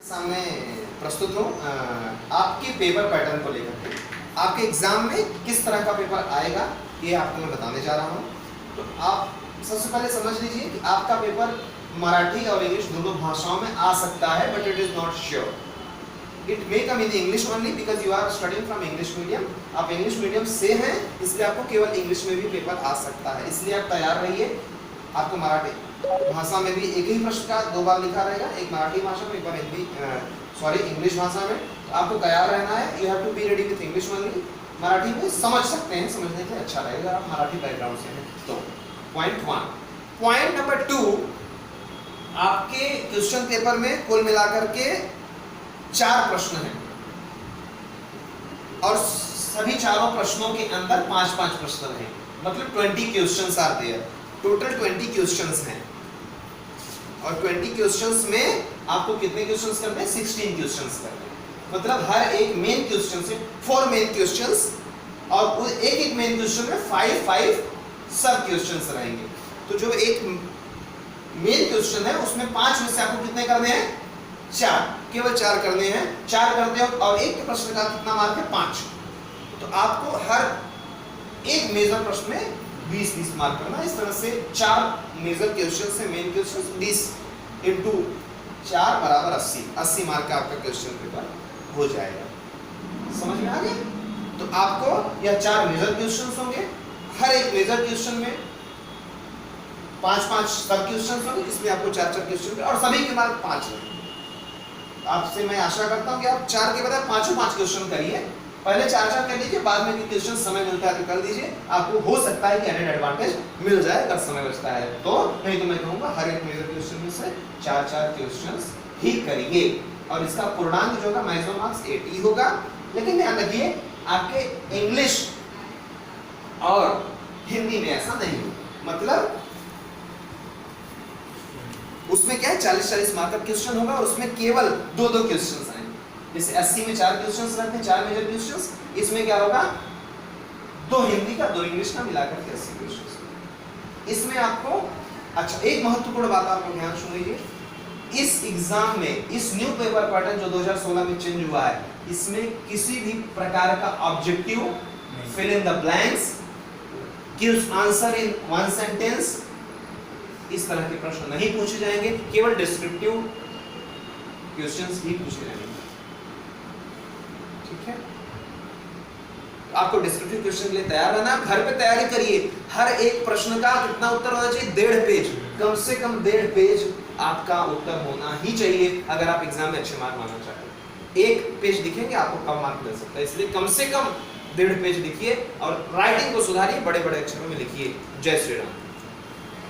सामने प्रस्तुत हूँ आपके पेपर पैटर्न को लेकर। आपके एग्जाम में किस तरह का पेपर आएगा ये आपको मैं बताने जा रहा हूँ। तो आप सबसे पहले समझ लीजिए कि आपका पेपर मराठी और इंग्लिश दोनों भाषाओं में आ सकता है, but it is not sure. It may come in English only because you are studying from English medium. आप इंग्लिश मीडियम से हैं, इसलिए आपको केवल इंग्लिश में भी पेपर आ सकता है, इसलिए आप तैयार रहिए। आपको मराठी भाषा में भी एक ही प्रश्न का 2 बार लिखा रहेगा, एक मराठी भाषा में, एक बार इंग्लिश भाषा में। तो आपको तैयार रहना है। You have to be ready with English only. Marathi में समझ सकते हैं, समझने के अच्छा रहेगा आप मराठी बैकग्राउंड से हैं तो। पॉइंट 1। पॉइंट नंबर 2, आपके क्वेश्चन पेपर में कुल मिलाकर के 4 प्रश्न हैं और सभी चारों प्रश्नों के अंदर 5-5 प्रश्न हैं, मतलब 20 questions are there. Total 20 questions हैं और 20 क्वेश्चंस में आपको कितने क्वेश्चंस करने हैं? 16 क्वेश्चंस करने हैं। मतलब हर एक मेन क्वेश्चन से 4 मेन क्वेश्चंस और एक मेन क्वेश्चन में 5 सब क्वेश्चंस रहेंगे। तो जो एक मेन क्वेश्चन है उसमें 5 में से आपको कितने करने हैं? 4, केवल 4 करने हैं। 4 करते हो और एक प्रश्न का कितना मार्क है? 5। तो आपको हर एक मेजर प्रश्न में 20-20 मार्क करना। इस तरह से 4 मेजर क्वेश्चन से मेन क्वेश्चन 20 इंटू 4 बराबर 80 मार्क का आपका क्वेश्चन पेपर हो जाएगा। समझ में आ गया? तो आपको यह 4 मेजर क्वेश्चन होंगे, हर एक मेजर क्वेश्चन में 5-5 सब क्वेश्चन होंगे, इसमें आपको 4-4 क्वेश्चन और सभी के मार्क 5 हैं। आपसे मैं आशा करता हूं कि आप 4 के बजाय 5 क्वेश्चन करिए। पहले 4 कर लीजिए, बाद में भी क्वेश्चन समय मिलता है तो कर दीजिए। आपको हो सकता है कि एडेड एडवांटेज मिल जाए अगर समय बचता है तो, नहीं तो मैं कहूंगा हर एक मेजर क्वेश्चन में से 4-4 क्वेश्चंस ही करिए और इसका पूर्णांक जो होगा मैक्सिमम मार्क्स 80 होगा। लेकिन ध्यान रखिए आपके इंग्लिश और हिंदी में ऐसा नहीं हो, मतलब उसमें क्या है 40-40 मार्क का क्वेश्चन होगा और उसमें केवल 2-2 क्वेश्चंस आएंगे। जैसे 80 में 4 क्वेश्चंस रहते हैं, 4 मेजर क्वेश्चंस, इसमें क्या होगा 2 हिंदी का 2 इंग्लिश का मिलाकर के 80 क्वेश्चंस। इसमें आपको अच्छा एक महत्वपूर्ण बात आपको ध्यान सुन लीजिए, इस एग्जाम में इस न्यू पेपर पैटर्न जो 2016 में चेंज हुआ है, इसमें किसी भी प्रकार का objective, fill in the blanks, give answer in 1 sentence, इस तरह के प्रश्न नहीं पूछे जाएंगे। केवल डिस्क्रिप्टिव क्वेश्चंस ही पूछे जाएंगे। ठीक है, आपको डिस्क्रिप्टिव क्वेश्चन के लिए तैयार रहना। घर पे तैयारी करिए। हर एक प्रश्न का कितना उत्तर होना चाहिए? 1.5 पेज, कम से कम 1.5 पेज आपका उत्तर होना ही चाहिए अगर आप एग्जाम में अच्छे मार्क लाना चाहते हैं। 1 पेज लिखेंगे आपको कम मार्क मिल सकता है, इसलिए कम से कम 1.5 पेज लिखिए और राइटिंग को सुधारिए, बड़े-बड़े अक्षरों में लिखिए। जय श्री राम।